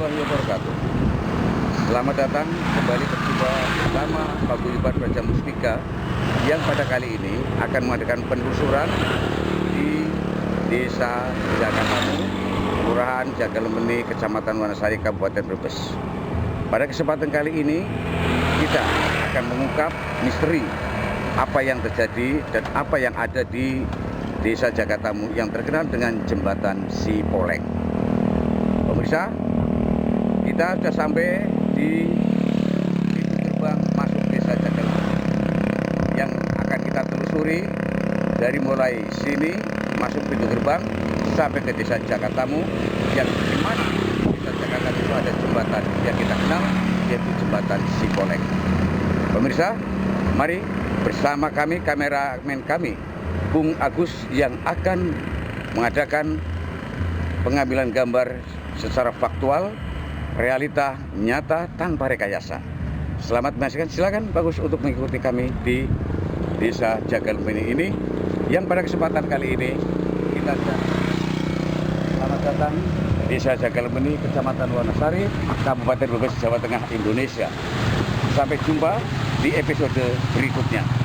warahmatullahi wabarakatuh. Selamat datang kembali berjumpa bersama Paguyuban Praja Muspika yang pada kali ini akan mengadakan penelusuran di Desa Jagatamu, Kelurahan Jagalemeni, Kecamatan Wanasari, Kabupaten Brebes. Pada kesempatan kali ini kita akan mengungkap misteri apa yang terjadi dan apa yang ada di Desa Jagatamu yang terkenal dengan jembatan Sipoleng. Pemirsa, kita sudah sampai di pintu gerbang masuk Desa Jagalemeni yang akan kita telusuri dari mulai sini masuk pintu gerbang sampai ke Desa Jagatamu yang di mana Desa Jagatamu itu ada jembatan yang kita kenal yaitu jembatan Sipoleng. Pemirsa, mari bersama kami, kameramen kami Bung Agus yang akan mengadakan pengambilan gambar secara faktual, realita, nyata, tanpa rekayasa. Selamat menyaksikan, silakan Bagus untuk mengikuti kami di Desa Jagalemeni ini yang pada kesempatan kali ini kita selamat datang Desa Jagalemeni, Kecamatan Wanasari, Kabupaten Brebes, Jawa Tengah, Indonesia. Sampai jumpa di episode berikutnya.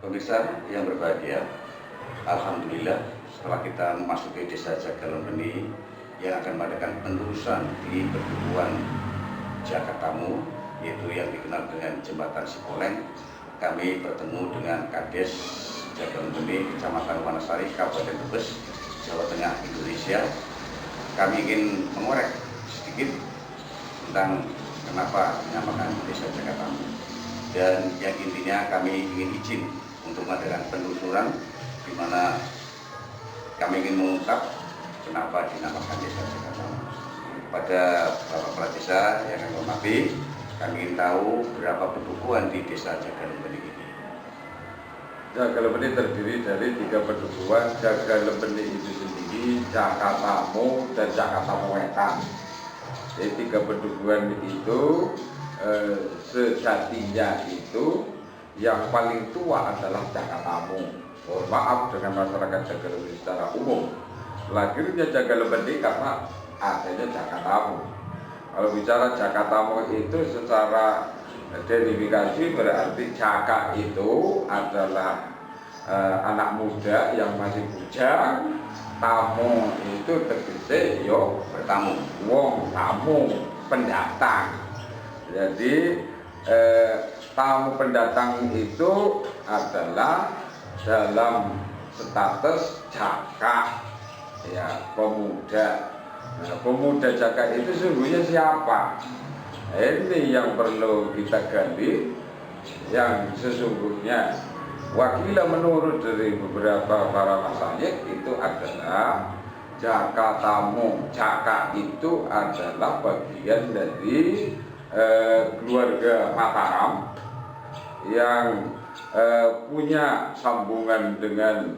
Pemirsa yang berbahagia, alhamdulillah setelah kita memasuki desa Jagalembeni yang akan mengadakan penerusan di perguruan Jakatamu, yaitu yang dikenal dengan Jembatan Sipoleng, kami bertemu dengan Kades Jagalembeni, Kecamatan Wanasari, Kabupaten Brebes, Jawa Tengah, Indonesia. Kami ingin mengorek sedikit tentang kenapa dinamakan Desa Jakatamu, dan yang intinya kami ingin izin untuk mengadakan penelusuran di mana kami ingin mengungkap kenapa dinamakan Desa Jakatamu. Pada Bapak Kepala Desa yang kami hormati, kami ingin tahu berapa pendukuhan di Desa Jagalembeni ini. Jagalembeni terdiri dari 3 pendukuhan. Jagalembeni itu sendiri, Jakatamu, dan Jakatamu Wetan. Jadi 3 pendukuhan itu sejatinya itu yang paling tua adalah Jakatamu. Mohon maaf dengan masyarakat Jagalembeni secara umum. Lahirnya Jagalembeni karena adanya Jakatamu. Kalau bicara Jakatamu itu secara derifikasi berarti Jaka itu adalah anak muda yang masih bujang. Tamu itu tegese yo Bertamu, wong tamu, pendatang. Jadi tamu pendatang itu adalah dalam status jaka, ya, pemuda. Nah, pemuda jaka itu sesungguhnya siapa? Ini yang perlu kita gali. Yang sesungguhnya wakila menurut dari beberapa para masyayikh itu adalah Jakatamu. Jaka itu adalah bagian dari keluarga Mataram yang punya sambungan dengan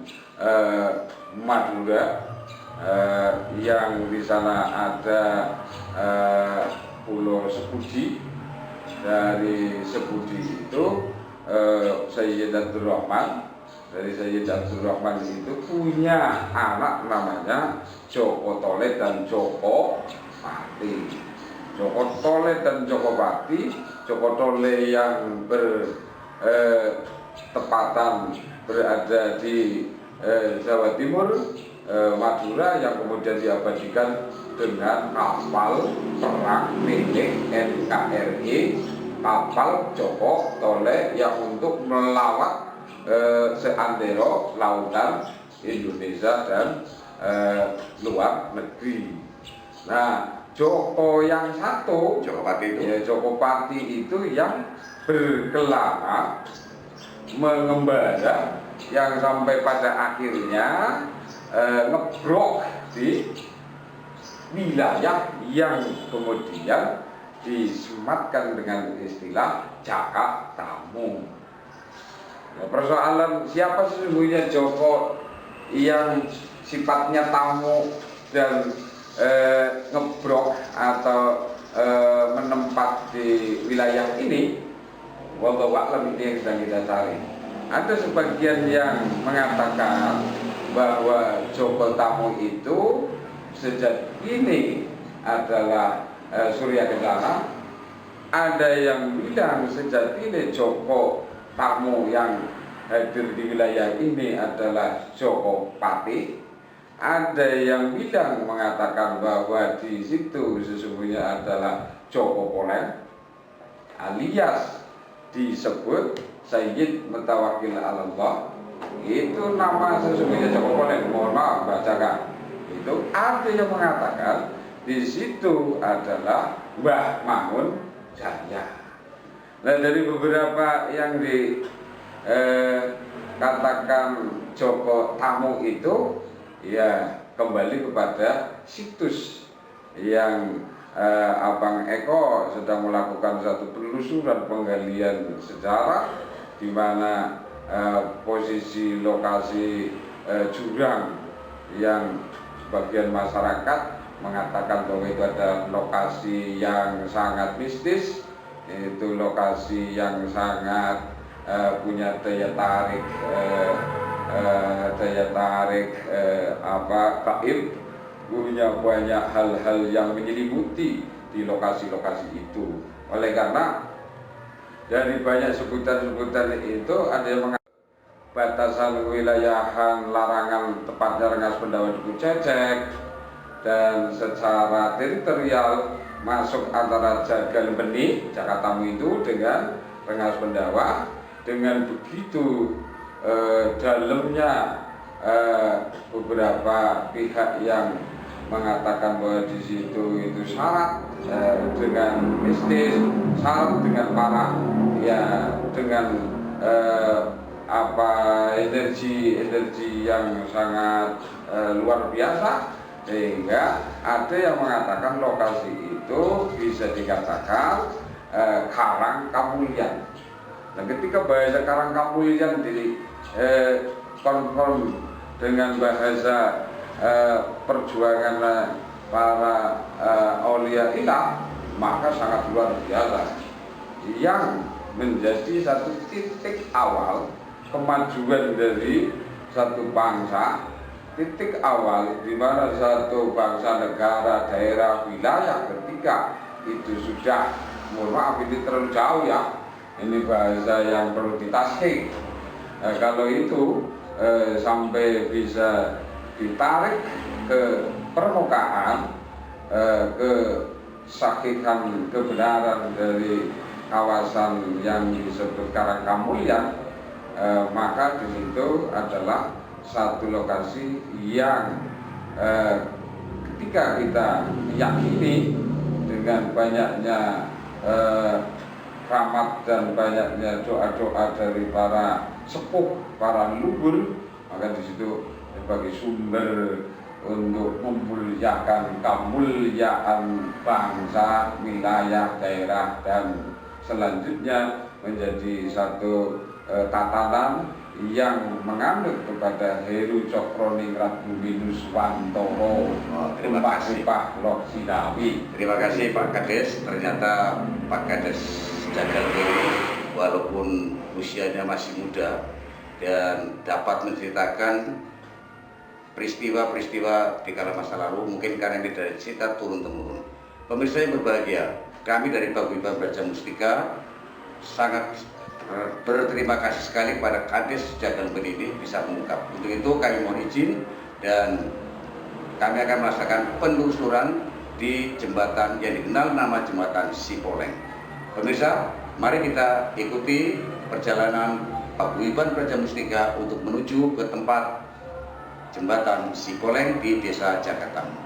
Madura, yang di sana ada Pulau Sepudi. Dari Sepudi itu Sayyid Abdurrahman, dari Sayyid Abdurrahman itu punya anak namanya Joko Tole dan Joko Pati. Joko Tole dan Joko Pati, Joko Tole yang bertepatan berada di Jawa Timur, Madura, yang kemudian diabadikan dengan kapal perang milik NKRI, kapal Joko Tole yang untuk melawat seantero lautan Indonesia dan luar negeri. Nah, Joko yang satu, Joko Pati itu, ya, Joko Pati itu yang berkelana mengembara, yang sampai pada akhirnya ngebrok di wilayah yang kemudian disematkan dengan istilah Jakatamu. Ya, persoalan siapa sesungguhnya Joko yang sifatnya tamu dan ngebrok atau menempat di wilayah ini, wallahu a'lam, ini yang sedang kita cari. Ada sebagian yang mengatakan bahwa Joko Tamu itu sejak ini adalah Surya Kencana. Ada yang bilang sejak ini Joko Tamu yang hadir di wilayah ini adalah Joko Pati. Ada yang bilang mengatakan bahwa di situ sesungguhnya adalah Joko Poleng, alias disebut Sayyid Mutawakkil Allah. Itu nama sesungguhnya Joko Poleng, mohon maaf bacakan. Itu ada yang mengatakan di situ adalah Mbah Mangun Jaya. Nah, dari beberapa yang dikatakan Joko Tamu itu, ya, kembali kepada situs yang Abang Eko sedang melakukan satu penelusuran penggalian sejarah, di mana posisi lokasi jurang yang sebagian masyarakat mengatakan bahwa itu ada lokasi yang sangat mistis, itu lokasi yang sangat punya daya tarik gaib, punya banyak hal-hal yang menyelimuti di lokasi-lokasi itu. Oleh karena dari banyak sebutan-sebutan itu ada yang mengatakan batasan wilayahan larangan tepatnya Rengas Pendawa Duku Cecek, dan secara teritorial masuk antara Jagal Bening Jakatamu itu dengan Rengas Pendawa. Dengan begitu dalamnya beberapa pihak yang mengatakan bahwa di situ itu syarat dengan mistis, syarat dengan parah, ya dengan energi yang sangat luar biasa, sehingga ada yang mengatakan lokasi itu bisa dikatakan Karang Kamulyan. Nah, ketika bahasa Karang Kamulyan di konfirm dengan bahasa perjuangan para aulia ilah, maka sangat luar biasa, yang menjadi satu titik awal kemajuan dari satu bangsa, titik awal di mana satu bangsa, negara, daerah, wilayah ketika itu sudah, mohon maaf ini terlalu jauh ya, ini bahasa yang perlu ditasking. Kalau itu sampai bisa ditarik ke permukaan, ke sahihan kebenaran dari kawasan yang disebut Karang Kamulyan, maka di situ adalah satu lokasi yang ketika kita yakini dengan banyaknya rahmat dan banyaknya doa-doa dari para sepuh, para leluhur, maka di situ sebagai sumber untuk memuliakan kemuliaan bangsa, wilayah, daerah, dan selanjutnya menjadi satu tatanan yang menganut kepada Heru Cokroningrat Bumi Nuswantoro. Terima kasih Pak Lok Sinawi. Terima kasih Pak Kades. Ternyata Pak Kades Jagal Bening walaupun usianya masih muda dan dapat menceritakan peristiwa-peristiwa di kala masa lalu, mungkin karena ini dari cerita turun-temurun. Pemirsa yang berbahagia, kami dari Paguyuban Braja Mustika sangat berterima kasih sekali pada Kades Jagal Bening ini bisa mengungkap. Untuk itu kami mohon izin dan kami akan melaksanakan penelusuran di jembatan yang dikenal nama jembatan Sipoleng. Pemirsa, mari kita ikuti perjalanan Paguyuban Braja Mustika untuk menuju ke tempat jembatan Sipoleng di Desa Jakatamu.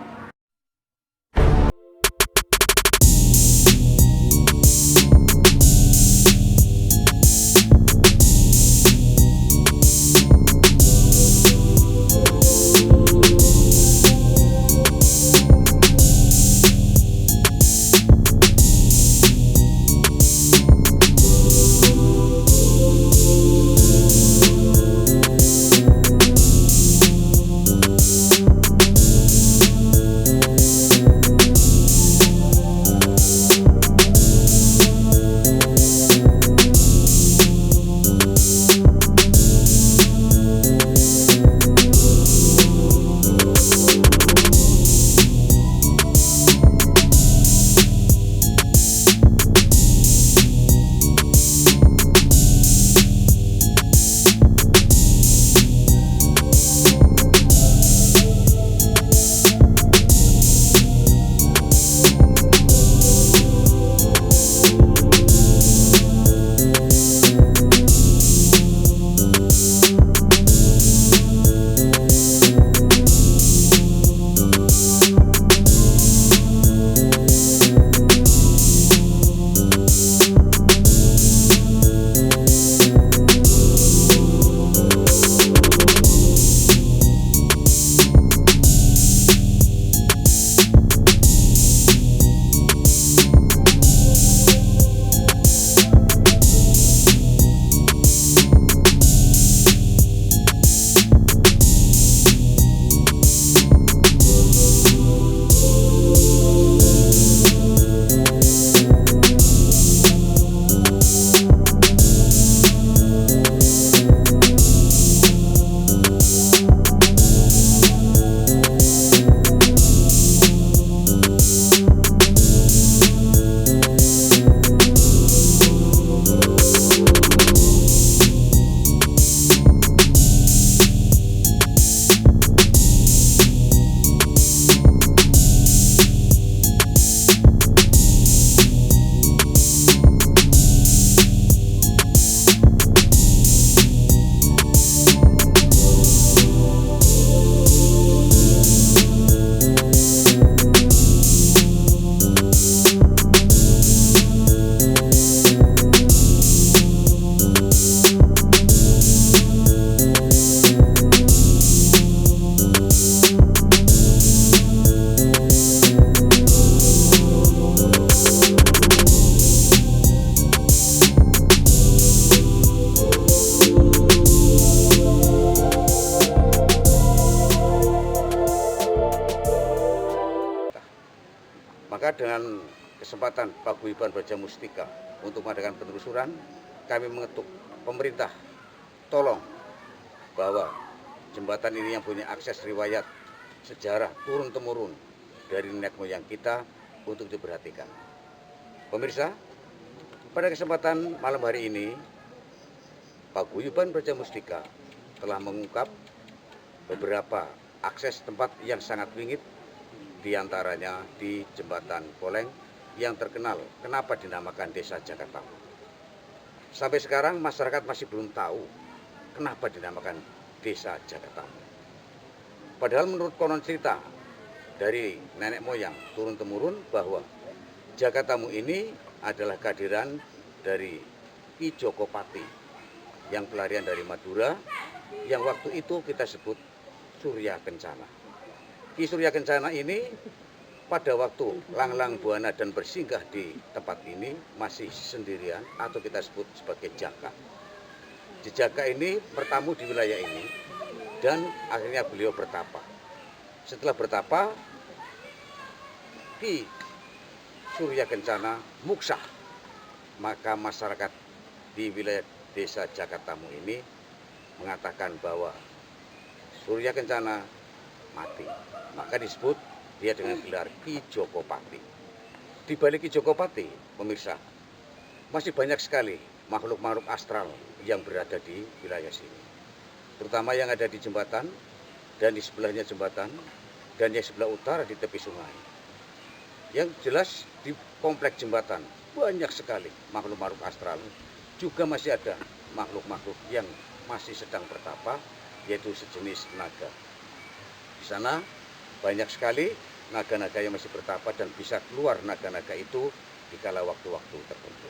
kesempatan Paguyuban Braja Mustika untuk mengadakan penelusuran, kami mengetuk pemerintah, tolong bahwa jembatan ini yang punya akses riwayat sejarah turun-temurun dari nenek moyang kita untuk diperhatikan. Pemirsa, pada kesempatan malam hari ini, Paguyuban Braja Mustika telah mengungkap beberapa akses tempat yang sangat wingit, diantaranya di Jembatan Poleng yang terkenal kenapa dinamakan Desa Jakarta. Sampai sekarang masyarakat masih belum tahu kenapa dinamakan Desa Jakarta. Padahal menurut konon cerita dari nenek moyang turun-temurun bahwa Jakartamu ini adalah kehadiran dari Ki Jokopati yang pelarian dari Madura, yang waktu itu kita sebut Surya Kencana. Ki Surya Kencana ini pada waktu langlang buana dan bersinggah di tempat ini masih sendirian atau kita sebut sebagai Jaka. Jaka ini bertamu di wilayah ini dan akhirnya beliau bertapa. Setelah bertapa, Ki Surya Kencana muksa, maka masyarakat di wilayah Desa Jakartamu ini mengatakan bahwa Surya Kencana mati, maka disebut dia dengan gelar Ki Jokopati. Di balik Ki Jokopati, pemirsa, masih banyak sekali makhluk-makhluk astral yang berada di wilayah sini, terutama yang ada di jembatan dan di sebelahnya jembatan dan yang sebelah utara di tepi sungai. Yang jelas di komplek jembatan banyak sekali makhluk-makhluk astral. Juga masih ada makhluk-makhluk yang masih sedang bertapa, yaitu sejenis naga. Di sana banyak sekali naga-naga yang masih bertapa dan bisa keluar naga-naga itu di kala waktu-waktu tertentu.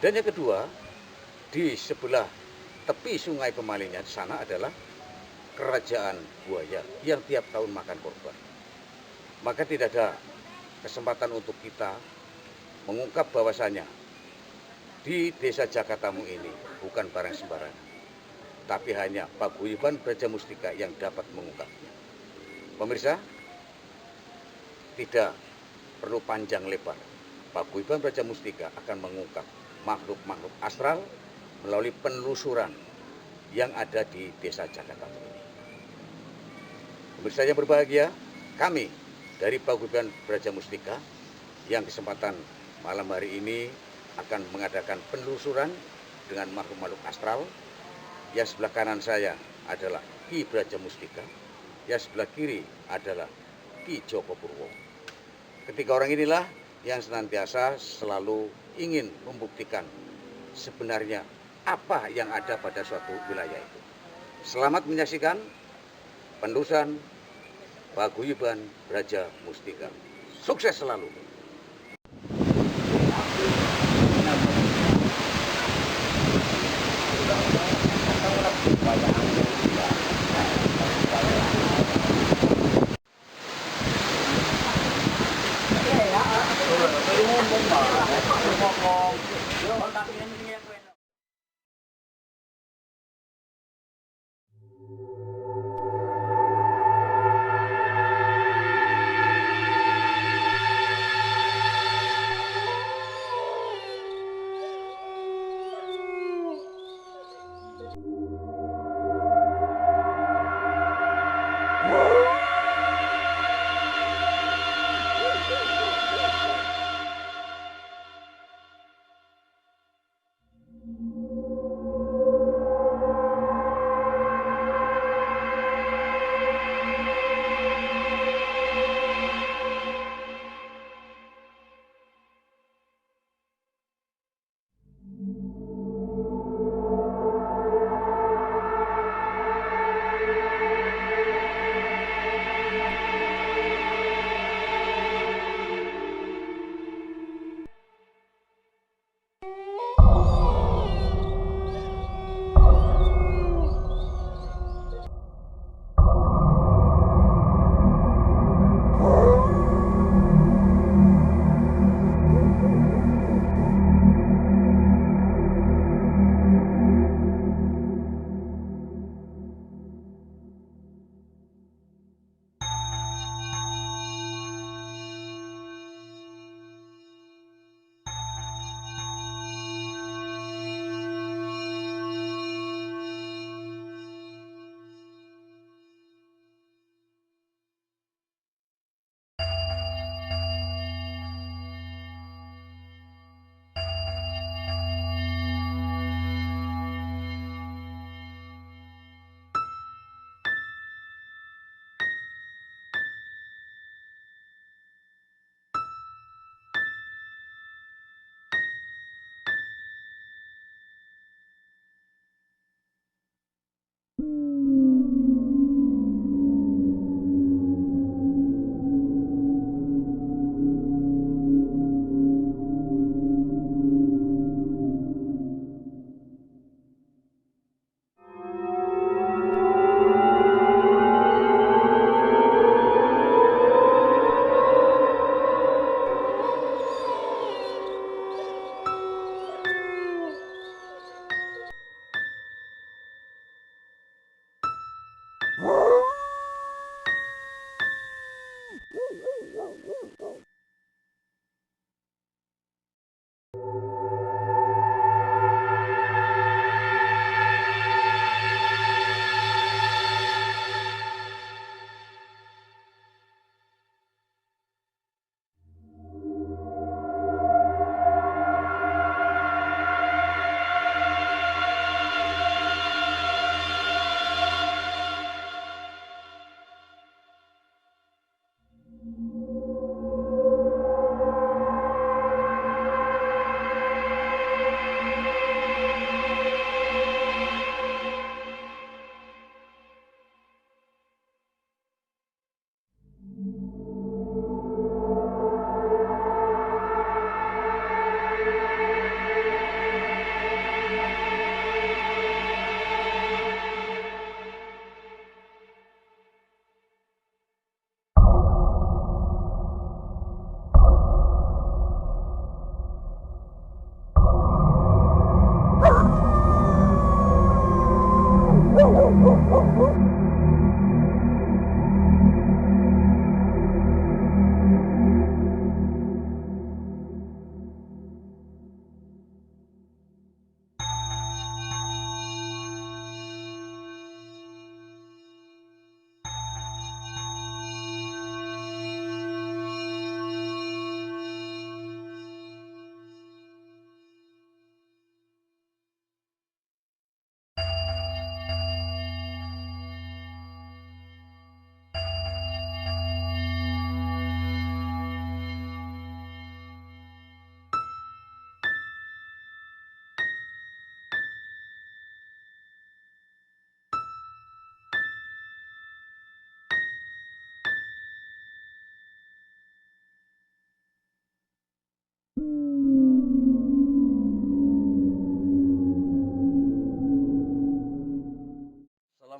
Dan yang kedua, di sebelah tepi sungai Pemalingan di sana adalah kerajaan buaya yang tiap tahun makan korban. Maka tidak ada kesempatan untuk kita mengungkap bahwasanya di Desa Jakartamu ini bukan barang sembarangan, tapi hanya Paguyuban Braja Mustika yang dapat mengungkapnya. Pemirsa, tidak perlu panjang lebar, Paguyuban Braja Mustika akan mengungkap makhluk-makhluk astral melalui penelusuran yang ada di Desa Jakartamu ini. Pemirsa yang berbahagia, kami dari Paguyuban Braja Mustika yang kesempatan malam hari ini akan mengadakan penelusuran dengan makhluk-makhluk astral. Yang sebelah kanan saya adalah Ki Braja Mustika, yang sebelah kiri adalah Ki Joko Purwo. Ketiga orang inilah yang senantiasa selalu ingin membuktikan sebenarnya apa yang ada pada suatu wilayah itu. Selamat menyaksikan penelusuran Paguyuban Braja Mustika. Sukses selalu.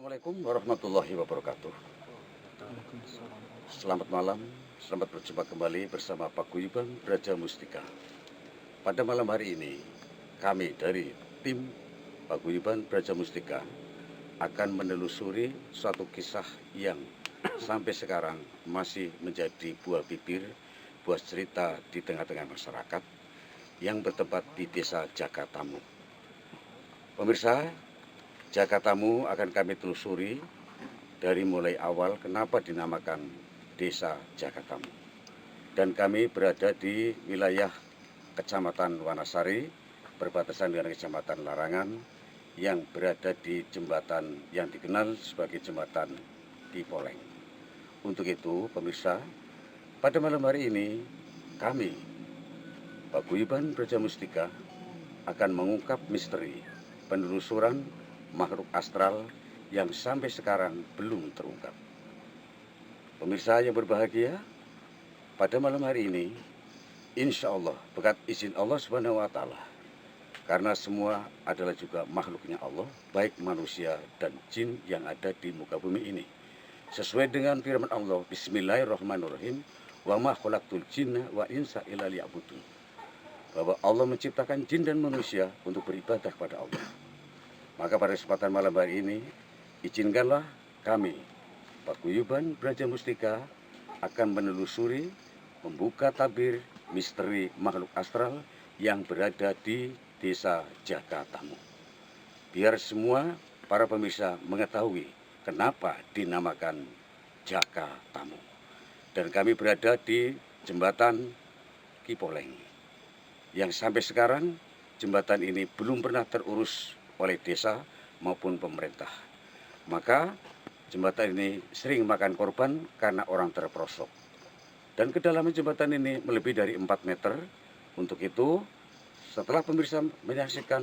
Assalamualaikum warahmatullahi wabarakatuh. Selamat malam, selamat berjumpa kembali bersama Paguyuban Braja Mustika. Pada malam hari ini, kami dari tim Paguyuban Braja Mustika akan menelusuri suatu kisah yang sampai sekarang masih menjadi buah bibir, buah cerita di tengah-tengah masyarakat yang bertempat di Desa Jakatamu. Pemirsa, Jakatamu akan kami telusuri dari mulai awal kenapa dinamakan Desa Jakatamu. Dan kami berada di wilayah Kecamatan Wanasari, berbatasan dengan Kecamatan Larangan, yang berada di jembatan yang dikenal sebagai jembatan Kipoleng. Untuk itu, pemirsa, pada malam hari ini kami, Paguyuban Braja Mustika, akan mengungkap misteri penelusuran makhluk astral yang sampai sekarang belum terungkap. Pemirsa yang berbahagia, pada malam hari ini, insya Allah, berkat izin Allah Subhanahu wa Ta'ala, karena semua adalah juga makhluknya Allah, baik manusia dan jin yang ada di muka bumi ini. Sesuai dengan firman Allah, Bismillahirrahmanirrahim, wa ma khalaqtul jinna wa insa illa liya'budun. Bahwa Allah menciptakan jin dan manusia untuk beribadah kepada Allah. Maka pada kesempatan malam hari ini, izinkanlah kami, Paguyuban Braja Mustika, akan menelusuri, membuka tabir misteri makhluk astral yang berada di Desa Jakatamu. Biar semua para pemirsa mengetahui kenapa dinamakan Jakatamu. Dan kami berada di jembatan Kipoleng, yang sampai sekarang jembatan ini belum pernah terurus oleh desa maupun pemerintah. Maka jembatan ini sering makan korban karena orang terperosok. Dan kedalaman jembatan ini melebihi dari 4 meter. Untuk itu, setelah pemirsa menyaksikan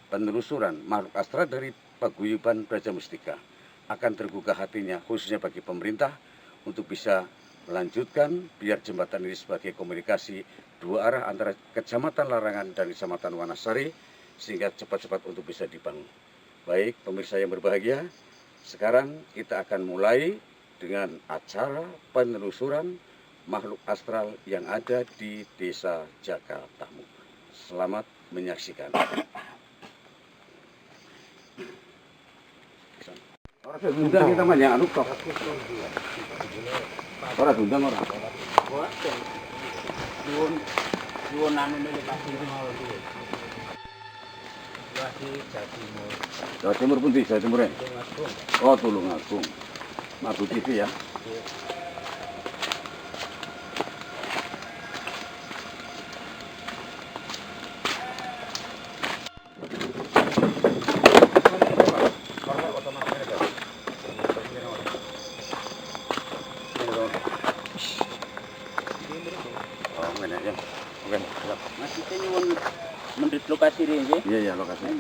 penelusuran makhluk astral dari Paguyuban Braja Mustika, akan tergugah hatinya khususnya bagi pemerintah untuk bisa melanjutkan biar jembatan ini sebagai komunikasi dua arah antara Kecamatan Larangan dan Kecamatan Wanasari sehingga cepat-cepat untuk bisa dibangun. Baik pemirsa yang berbahagia, sekarang kita akan mulai dengan acara penelusuran makhluk astral yang ada di Desa Jakatamu. Selamat menyaksikan. Sudah kita banyak anu kok. Ora dundang ora. Nuwun anu melipati mau iki. Jawa Timur pundi? Jawa Timur. Oh, Tulungagung. Mabu TV ya. Menurut lokasi ini, Iya, lokasi.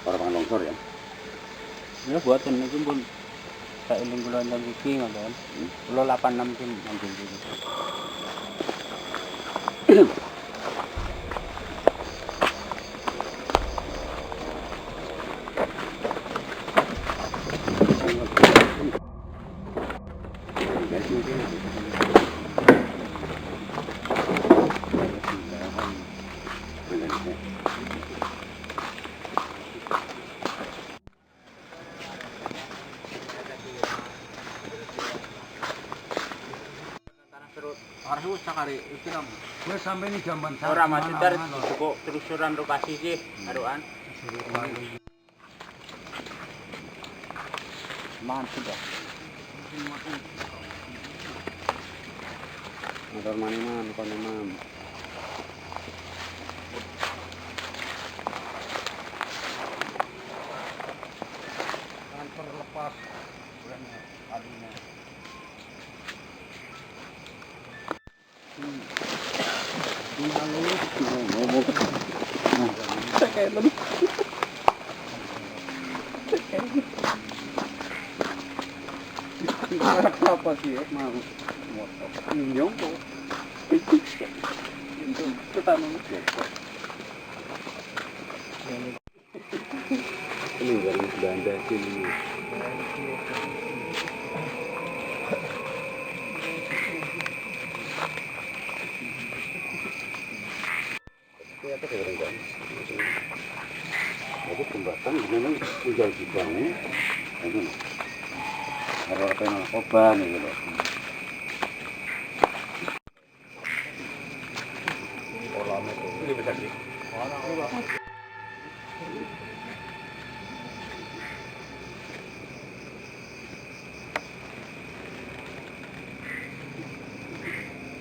Orang longsor ya. ya buatan ini pun saya ingin bulan dan iki ngoten. Kula 86 ki ambil dulu. Harus sakari iki nam. Wes sampe ini jamban Ora masih ter cukup terusuran lokasi sih, aduan. Mantap dah. Motor mana mam, kono mam. Jangan terlepas adinya. Apa sih ya mau motor nyongko itu kita mau ini baru belanda sini apa keberadaan jadi pembuatan memang tinggal dibangun ini kalau apa yang obat nih gitu. Ini besar sih.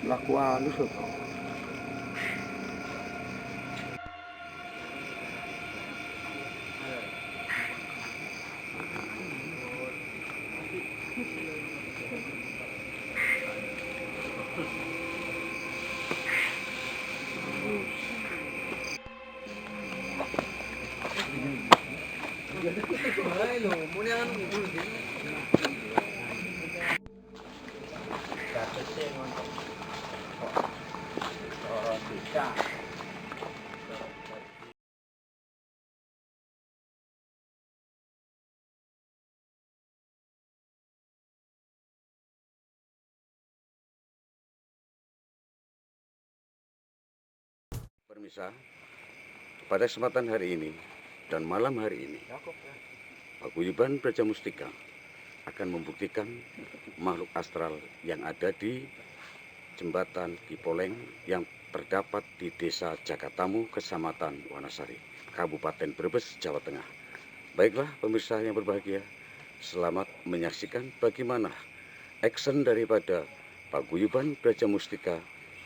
Laku halus apa? Permisa, pada kesempatan hari ini dan malam hari ini, Paguyuban Praja Mustika akan membuktikan makhluk astral yang ada di jembatan Kipoleng yang terdapat di Desa Jakatamu, Kecamatan Wanasari, Kabupaten Brebes, Jawa Tengah. Baiklah pemirsa yang berbahagia, selamat menyaksikan bagaimana action daripada Paguyuban Praja Mustika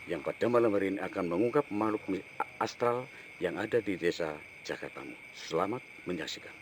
yang pada malam hari ini akan mengungkap makhluk astral yang ada di Desa Jakatamu. Selamat menyaksikan.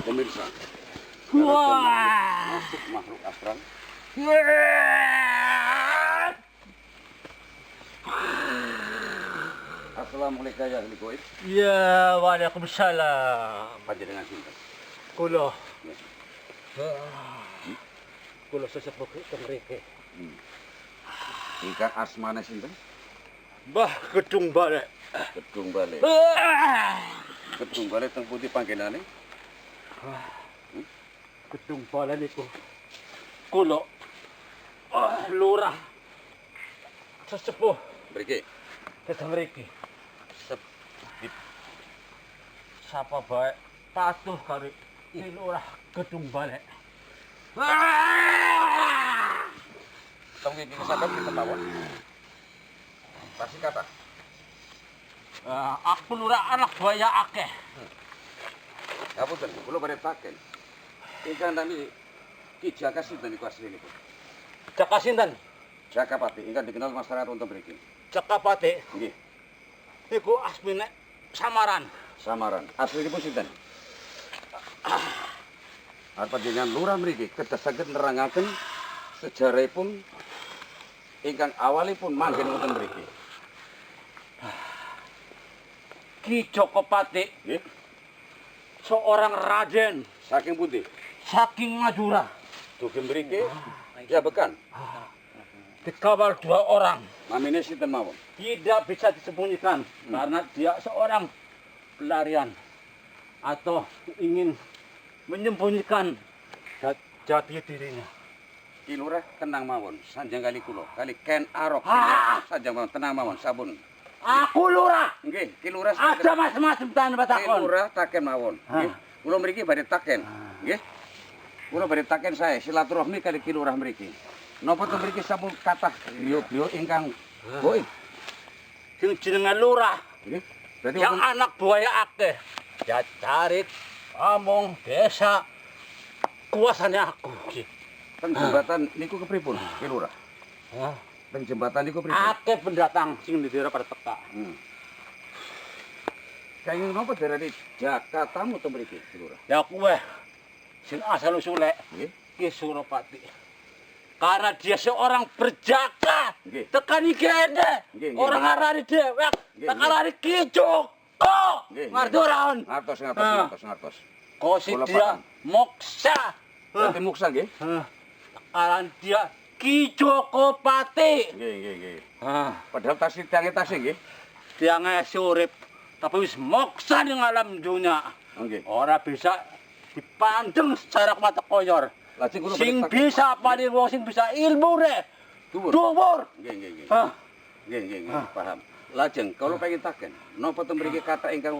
Pemirsa, masuk makhluk astral. Assalamualaikum ya ahli goib. Ya, waalaikumsalam. Panjenengan sinten? Kulo. Kulo sesepuh teng mriki. Ingkang asmane sinten? Mbah Gedung Balik. Gedung Balik. Gedung Balik teng pundi panggenane? gedung balen iku. Kula lurah sesepuh Mriki. datang mriki. Sapa bae patuh karo iki lurah gedung balen. Tong iki kesabab kita tawon. Pasti kata. Aku lurah anak buaya akeh. Ngapunten, kula badhe taken. Ingkang nami Ki Jaka sinten niku asline niku? Jaka sinten? Jakapati ingkang dikenal masyarakat wonten mriki. Jakapati. Nggih, Iku asmine samaran. samaran. Aslinipun sinten? Apa dengan lurah mriki kedah saged nerangaken sejarahipun ingkang awalipun manggen wonten mriki. Ki Jokopati, Nggih, seorang raden saking pundi? saking Madura. Dugi mriki ya bekan. Dikawal 2 orang. Namine sinten mawon? Tidak bisa disembunyikan karena dia seorang pelarian atau ingin menyembunyikan jati dirinya. Ki lurah tenang mawon, sanjang kali kula, kali Ken Arok. Sanjang mawon, tenang mawon, sabun. Aku lurah. Nggih, Ki lurah Ada macam-macam tanah Ki batakon. lurah taken mawon. Nggih. Kula mriki badhe taken. Nggih. Kula badhe taken saya silaturahmi kali Ki lurah mriki. Napa to mriki sampun kathah griya-griya ingkang goib. Sing jenenge lurah Nggih. Berarti yang wonten anak buaya akeh. Ya carit omong desa kuasane aku. teng jembatan niku kepripun Ki lurah? Teng jembatan niku pripun? Akeh pendatang sing di daerah pada teka. Kaya napa darane Jakatamu to mriki Ki lurah? Ya kuwe sing asal usule Nggih. Ki Suropati. Karena dia seorang berjaka. Nggih. Tekan iki ende. Nggih, nggih. Orang arani dewek. Nggih, Tekan nggih. arani Ki Joko. Nggih, Ngerti nggih. ora on? Ngartos Ah. ngartos. Kosi Kula dia paham. moksa. Berarti muksa nggih? Tekalan dia Ki Joko Pati. Nggih. Ah, Padahal tasih tiange tasih nggih. dia ngasih urip tapi wis moksa ning alam dunia. Nggih. Ora bisa dipandang secara mata koyor. Lajeng kula Sing badhe bisa paling wong sing bisa ilmu re. Dhuwur. Dhuwur. Nggih. Hah. Nggih, paham. Lajeng kalau pengen taken, napa to mriki kata ingkang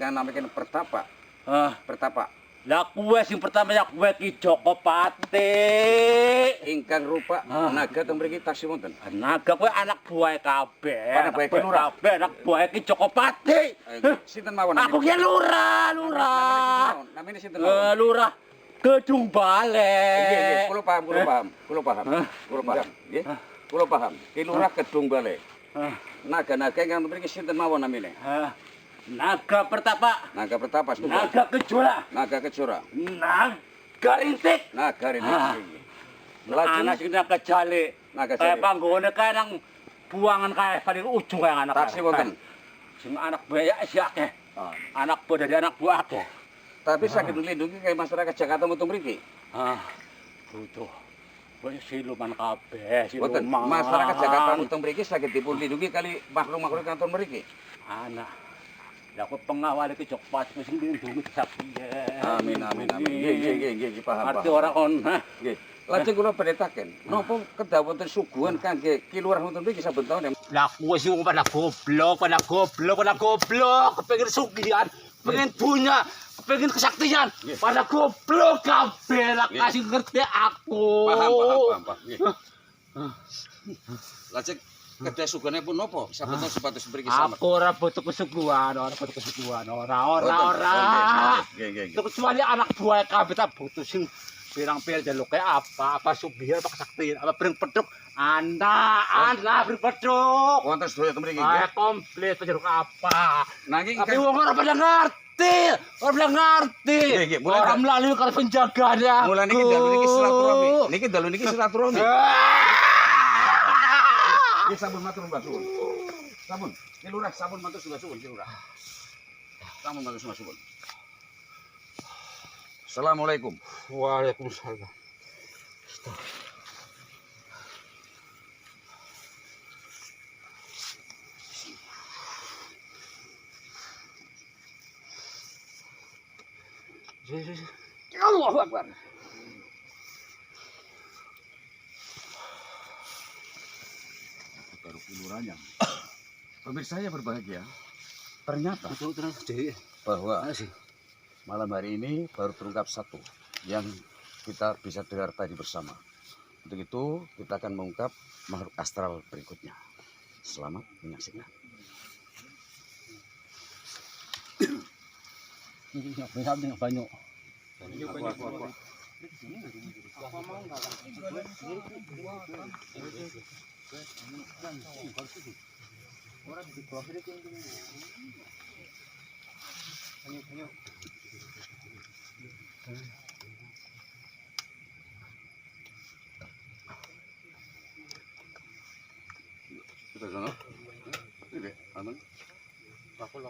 namaken pertapa? Ah, Pertapa lah kuwe sing pertama ya kuwe Ki Joko Pati. ingkang rupa naga to mriki tasih wonten. Naga kuwe anak buah kabeh. Anak buah Ki Lurah. Kabeh anak buah Ki Joko Pati. Sinten mawon? Aku ki lurah. Namine sinten mawon? Lurah Gedung Bale. Nggih, kula paham. Nggih. Kula paham. Ki lurah Gedung Bale. Naga-naga ingkang mriki sinten mawon namine? Naga Pertapa. Naga Pertapa setunggal. Naga Kejora. Naga Kejora. Naga Rintik. Naga Rintik. Nggih. Anak Lajeng sing naga jale. Naga Kayak Jale. panggone kae nang buangan kae paling ujung kae anak. Taksih wonten. Sing anak buaya si akeh. Ah. Anak buah dari anak buah akeh. Tapi sakit melindungi kayak masyarakat Jakarta mutung mriki. Butuh. Wis siluman kabeh, Boten, siluman. masyarakat Jakarta mutung mriki saged dipun lindungi kali makhluk-makhluk kanton mriki. Anak. Ya aku pengawal iki Joko Pati sing dilindungi sapiye. Amin. Nggih, paham. Arti ora on, ha. Nggih. Lajeng kula badhe taken, napa kedah wonten suguhan kangge Ki Lurah wonten mriki saben taun? Lah kuwi sing pada goblok. Kepengin sugihan, pengen punya, pengen kesaktian. Pada goblok kabeh lah kasih ngerti aku. Paham. Nggih. Lajeng kedah sugihane pun napa saben taun supados mriki selamat. Aku ora butuh kesuguhan, ora. Nggih. Kecuali anak buah kabeh tak butuh sing pirang-pirang jaluk kayak apa sugihan, apa kesaktian, apa bring peduk. Anak bring peduk. Wonten sedaya ten mriki Ah, nggih. komplit jaluk apa. Nanging Tapi wong ora pada ngerti. Nggih, mulai Orang melalui kalau penjagaannya. Mula niki dalu niki silaturahmi. Niki dalu niki silaturahmi. Nggih sampun matur Mbah suwun. Sampun. Ki Lurah sampun matur suwun Ki Lurah. Sampun matur suwun. Assalamualaikum. Waalaikumsalam. Allahu Akbar. penelusurannya. Pemirsa yang berbahagia, ternyata Itu terus jadi. bahwa Mana sih? malam hari ini baru terungkap satu yang kita bisa dengar tadi bersama. Untuk itu kita akan mengungkap makhluk astral berikutnya. Selamat menyaksikan. Ini banyak. Kita sana. Oke, aman. Lapor.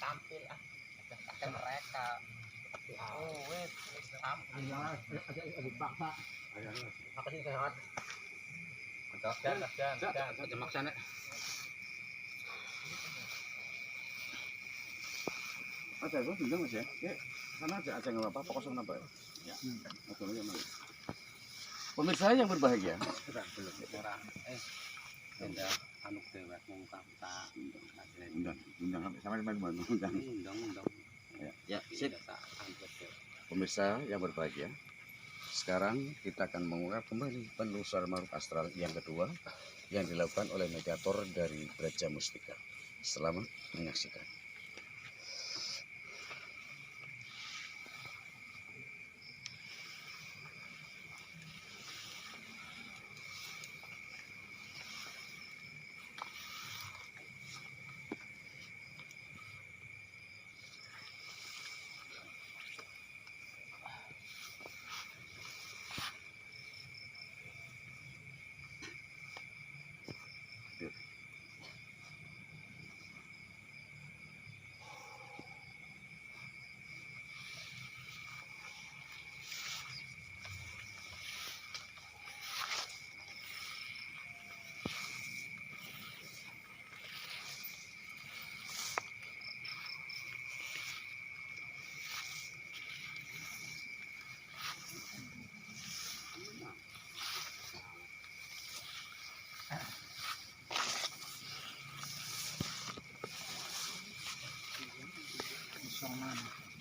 Tampil mereka. Oh, wes tampil. Apa sih sehat? Dan maksana. Ada gua bilang Mas ya. Ya, sana aja enggak apa-apa, kosong nambah. Ya. Oke, ya, Mas. Pemirsa yang berbahagia, Anu dewek ngungkap tak undang sampai mana undang. Ya, sip. Pemirsa yang berbahagia, sekarang kita akan mengungkap kembali penelusuran makhluk astral yang kedua yang dilakukan oleh mediator dari Braja Mustika. Selamat menyaksikan.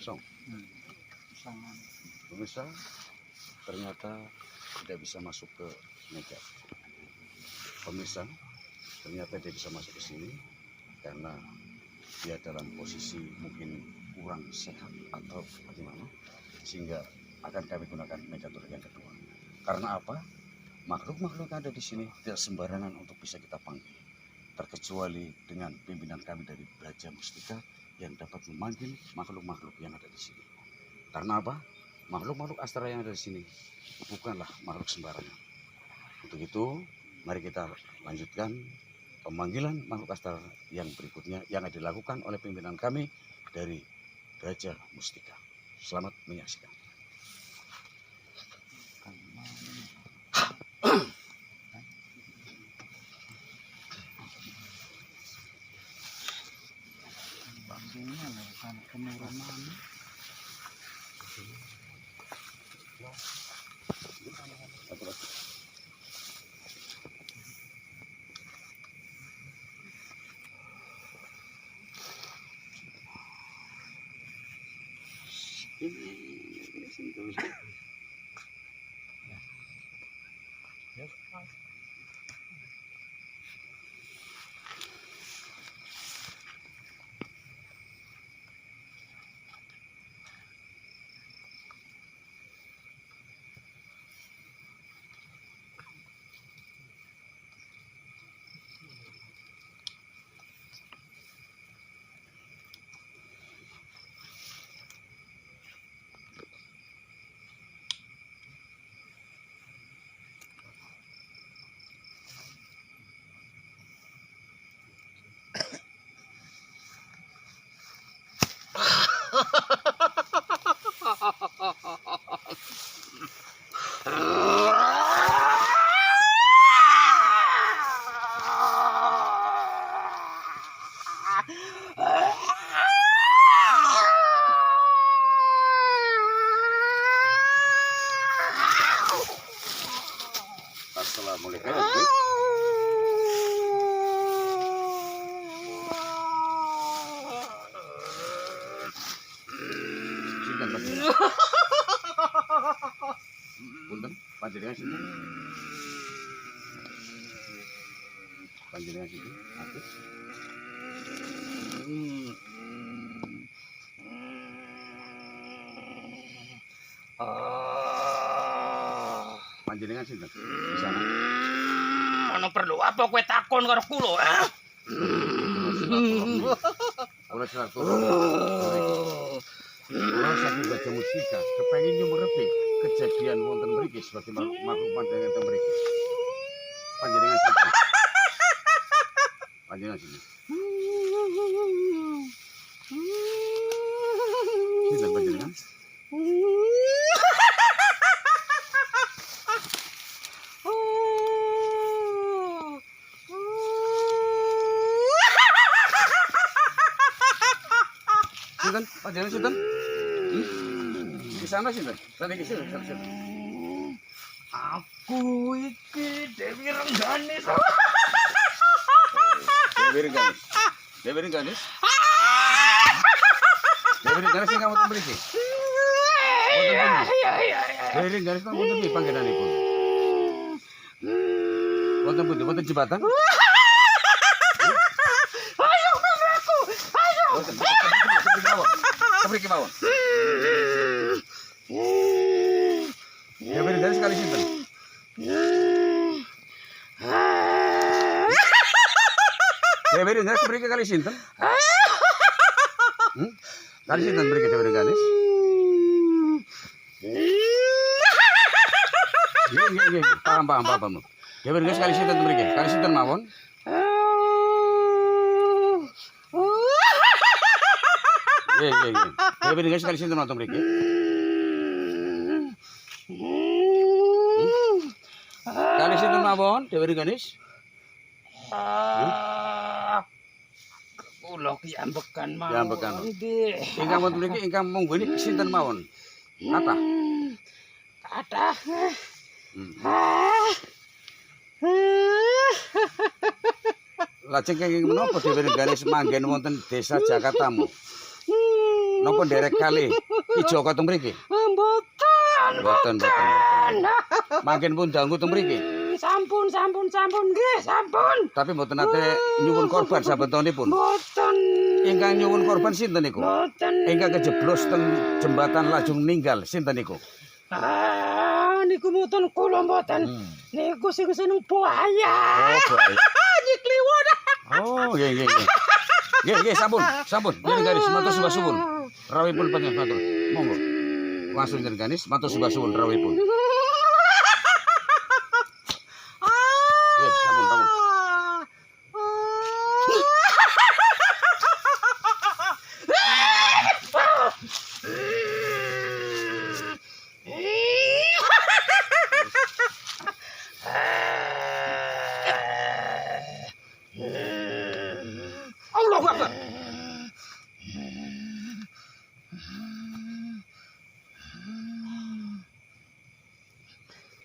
Song. Pemirsa, ternyata tidak bisa masuk ke meja. Pemirsa, ternyata dia bisa masuk ke sini karena dia dalam posisi mungkin kurang sehat atau bagaimana, sehingga akan kami gunakan mediator yang kedua. Karena apa? Makhluk-makhluk yang ada di sini tidak sembarangan untuk bisa kita panggil, terkecuali dengan pimpinan kami dari Braja Mustika yang dapat memanggil makhluk-makhluk yang ada di sini. Karena apa? Makhluk-makhluk astral yang ada di sini bukanlah makhluk sembarangan. Untuk itu, mari kita lanjutkan pemanggilan makhluk astral yang berikutnya yang dilakukan oleh pimpinan kami dari Braja Mustika. Selamat menyaksikan. Assalamualaikum. Sinten panjenengan? Punten, panjenengan sinten? Panjenengan sinten? Agus. Panjenengan sinten? Di sana. Ono perlu apa kowe takon karo kula? Kula silaturahmi. Kula saking Baja Mustika kepengin nyumerepi kejadian wonten mriki sebagai makhluk pandangan teng mriki. Panjenengan sinten? Panjenengan sinten? Sinten panjenengan? Sinten? Panjenengan sinten? Di sana sinten? Tadi ke sini. Aku iki Dewi Rengganis. Dewi Rengganis. Dewi Rengganis. Dewi Rengganis sing kamu mriki. Wonten pundi? Dewi Rengganis kan wonten piye panggenanipun? Wonten pundi? Wonten jembatan? Ayo aku. Ayo. Wonten. Mriki mawon. Dewi Rengganis kali sinten? Dewi Rengganis mriki kali sinten? Kali sinten mriki Dewi Rengganis? Nggih. Paham. Dewi Rengganis kali sinten mriki? Kali sinten mawon? Nggih. Dewi Rengganis kali sinten wonten mriki? Kali sinten mawon Dewi Rengganis? Kula ki ambekan mawon. Diambekan. Nggih. Ingkang wonten mriki ingkang mungguni sinten mawon? Kathah. Kathah. Lajeng kenging menapa Dewi Rengganis manggen wonten desa Jakatamu? Napa nderek kali Ki Joko teng mriki? Mboten. Manggen pun dangu teng mriki. Sampun nggih, sampun. Tapi mboten nate nyuwun korban sabentonipun. Mboten. Ingkang nyuwun korban sinten niku? Mboten. Ingkang kejeblos teng jembatan lajeng ninggal sinten niku? Niku mboten kula mboten. Niku sing seneng buaya. Oh, baik. Nyikliwon. Oh, nggih. Nggih, sampun. Dewi Rengganis matur sembah suwun. Rawuhipun panjenengan matur. Monggo. Langsung Dewi Rengganis matur sembah suwun rawuhipun. Nggih, sampun. Allahu Akbar.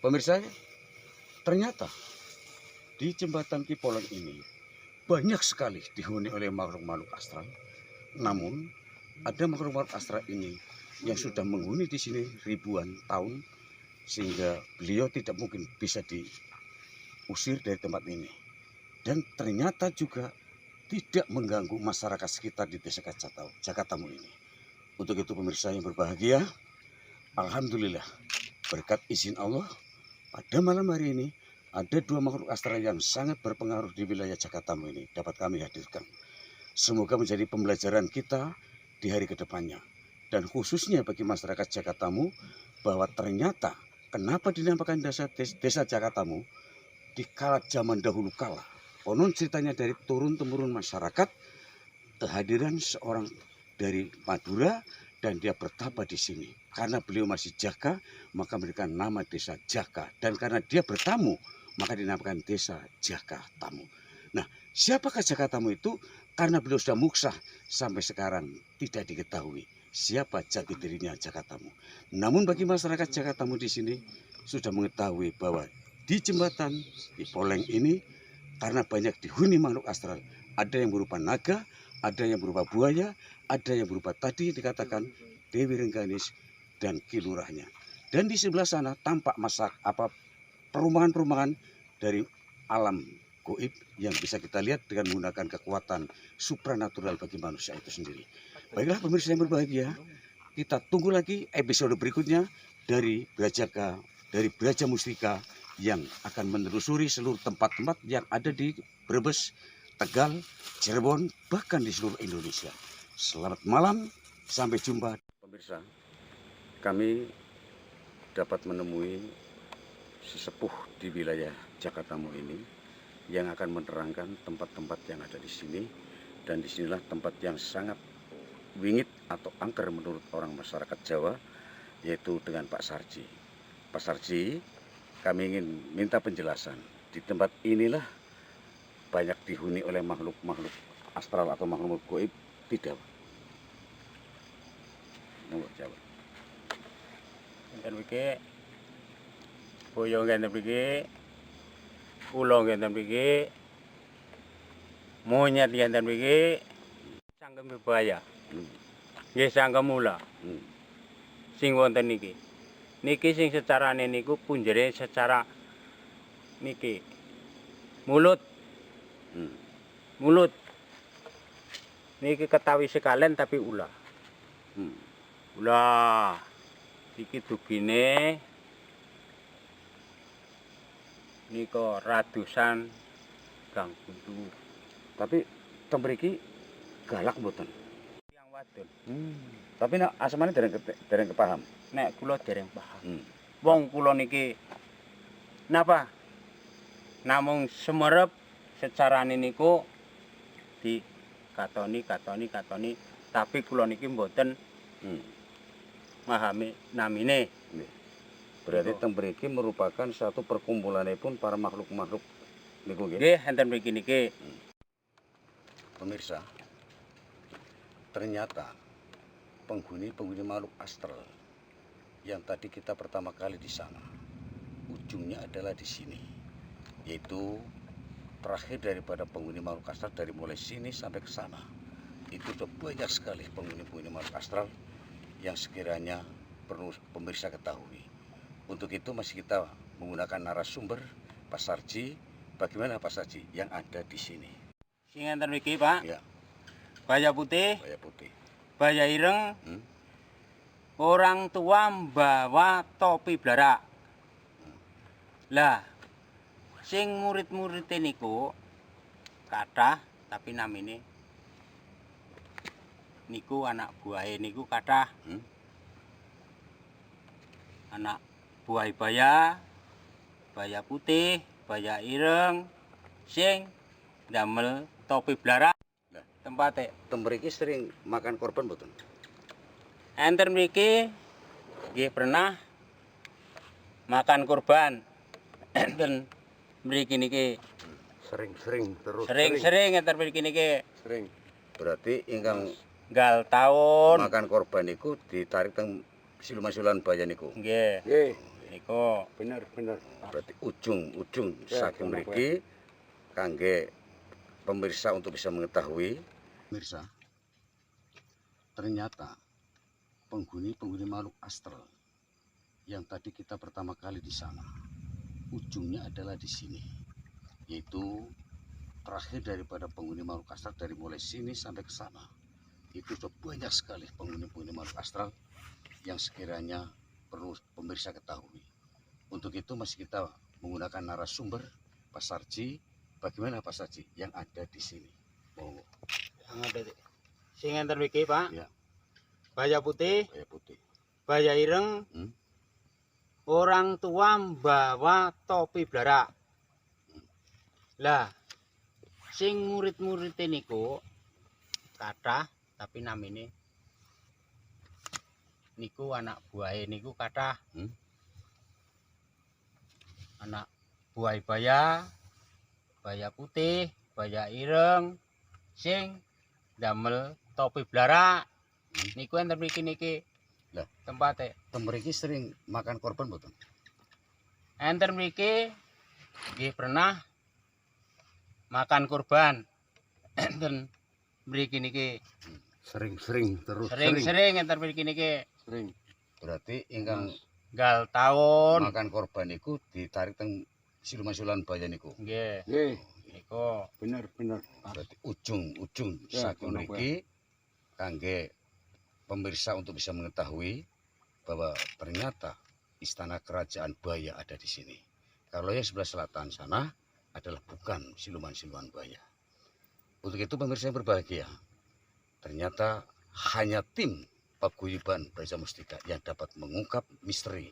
Pemirsa, ternyata di jembatan Kipolong ini banyak sekali dihuni oleh makhluk-makhluk astral. Namun ada makhluk-makhluk astral ini yang sudah menghuni di sini ribuan tahun sehingga beliau tidak mungkin bisa diusir dari tempat ini. Dan ternyata juga tidak mengganggu masyarakat sekitar di desa Jakatamu ini. Untuk itu pemirsa yang berbahagia, alhamdulillah berkat izin Allah pada malam hari ini ada dua makhluk astral yang sangat berpengaruh di wilayah Jakatamu ini dapat kami hadirkan. Semoga menjadi pembelajaran kita di hari kedepannya. Dan khususnya bagi masyarakat Jakatamu bahwa ternyata kenapa dinamakan desa Jakatamu di kala zaman dahulu kala. Konon ceritanya dari turun-temurun masyarakat, kehadiran seorang dari Madura dan dia bertapa di sini. Karena beliau masih Jaka, maka memberikan nama desa Jaka. Dan karena dia bertamu, maka dinamakan desa Jakatamu. Nah, siapakah Jakatamu itu? Karena beliau sudah muksah sampai sekarang tidak diketahui siapa jati dirinya Jakatamu. Namun bagi masyarakat Jakatamu di sini sudah mengetahui bahwa di jembatan di Poleng ini karena banyak dihuni makhluk astral. Ada yang berupa naga, ada yang berupa buaya, ada yang berupa tadi dikatakan Dewi Rengganis dan kilurahnya. Dan di sebelah sana tampak perumahan-perumahan dari alam goib yang bisa kita lihat dengan menggunakan kekuatan supranatural bagi manusia itu sendiri. Baiklah pemirsa yang berbahagia, kita tunggu lagi episode berikutnya dari Brajaka, dari Braja Mustika yang akan menelusuri seluruh tempat-tempat yang ada di Brebes, Tegal, Cirebon, bahkan di seluruh Indonesia. Selamat malam, sampai jumpa. Pemirsa, kami dapat menemui sesepuh di wilayah Jakatamu ini yang akan menerangkan tempat-tempat yang ada di sini, dan disinilah tempat yang sangat wingit atau angker menurut orang masyarakat Jawa, yaitu dengan Pak Sarji. Pak Sarji, kami ingin minta penjelasan. Di tempat inilah banyak dihuni oleh makhluk-makhluk astral atau makhluk goib, tidak? Nomor jawab. Enten mriki boyo ngenten mriki, ula ngenten mriki, monyet ngenten mriki, sangkem bebaya. Nggih sangkem ula. Sing wonten niki. Niki sing secarane niku punjere secara niki. Mulut. Mulut. Niki ketawi sekalen tapi ula. Ula. Iki dugine nika ratusan gang buntu. Tapi tembriki galak mboten? Yang wadon. Tapi nek asemane dereng kepaham. Nek kula dereng paham. Wong kula niki napa? Namung semerep secarane niku dikatoni, tapi kula niki mboten mahami namine. Berarti tembriki merupakan satu perkumpulanipun para makhluk-makhluk niku nggih. Nggih, enten mriki niki. Pemirsa, ternyata penghuni makhluk astral yang tadi kita pertama kali di sana, ujungnya adalah di sini, yaitu terakhir daripada penghuni makhluk astral dari mulai sini sampai ke sana. Itu sudah banyak sekali penghuni makhluk astral yang sekiranya perlu pemirsa ketahui. Untuk itu masih kita menggunakan narasumber Pak Sarji. Bagaimana Pak Sarji yang ada di sini? Sing enten mriki, Pak. Ya, Baya putih, Baya Putih. baya ireng. Orang tua membawa topi blarak. Lah, sing murid-muride niku kathah tapi namine niku anak buahe niku kathah. Anak buah baya, baya putih, baya ireng, sing damel topi blarak. Lah, Tempate tembriki sering makan korban mboten? enten mriki nggih pernah makan kurban. Enten mriki niki Sering terus. sering enten mriki niki Sering. Berarti ingkang nggal taun. makan korban niku ditarik teng siluman-siluman baya niku. Nggih. Nggih, Niku bener. Berarti ujung Ya, saking kenapa mriki kangge pemirsa untuk bisa mengetahui. Pemirsa, ternyata penghuni makhluk astral yang tadi kita pertama kali di sana, ujungnya adalah di sini, yaitu terakhir daripada penghuni makhluk astral dari mulai sini sampai ke sana. Itu sudah banyak sekali penghuni makhluk astral yang sekiranya perlu pemirsa ketahui. Untuk itu masih kita menggunakan narasumber Pak Sarji. Bagaimana Pak Sarji yang ada di sini? Monggo. sing enten mriki, Pak. Ya. Baya putih, Baya Putih. baya ireng. Orang tua membawa topi blarak. Lah, sing murid-muride niku kathah tapi namine niku anak buahe niku kathah. Anak buah baya, baya putih, baya ireng, sing damel topi blarak. Niku enten mriki niki. Lah, tempate. tembriki sering makan korban mboten? Enten mriki Nggih pernah makan kurban. Enten mriki niki Sering-sering terus sering-sering enten mriki niki sering. Berarti ingkang gal taun. makan korban niku ditarik teng siluman-siluman baya niku. Nggih, Nggih, niku. bener. Berarti ujung-ujung Ya, saking kono mriki kangge pemirsa untuk bisa mengetahui bahwa ternyata istana kerajaan Baya ada di sini. Kalau yang sebelah selatan sana adalah bukan siluman-siluman Baya. Untuk itu pemirsa yang berbahagia, ternyata hanya tim Paguyuban Braja Mustika yang dapat mengungkap misteri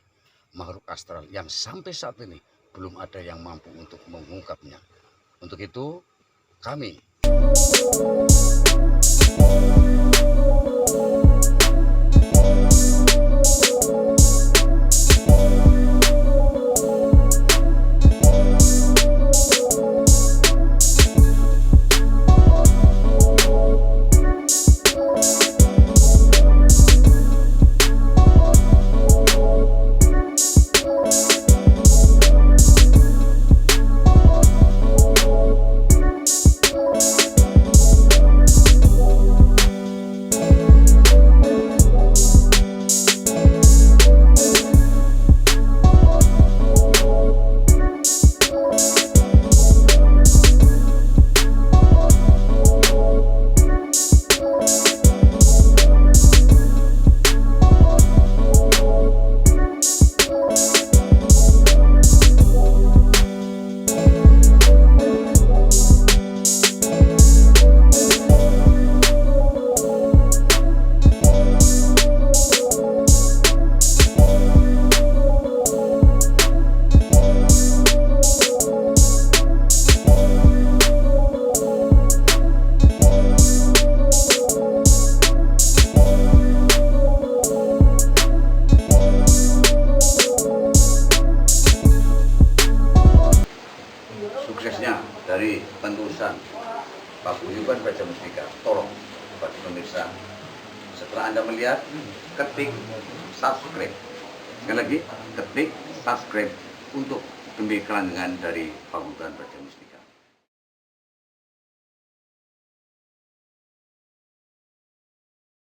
makhluk astral yang sampai saat ini belum ada yang mampu untuk mengungkapnya. Untuk itu kami suksesnya dari penerusan Paguyuban Braja Mustika. Tolong bagi pemirsa, setelah Anda melihat, ketik subscribe. Sekali lagi, ketik subscribe untuk demi kelanggengan dari Paguyuban Braja Mustika.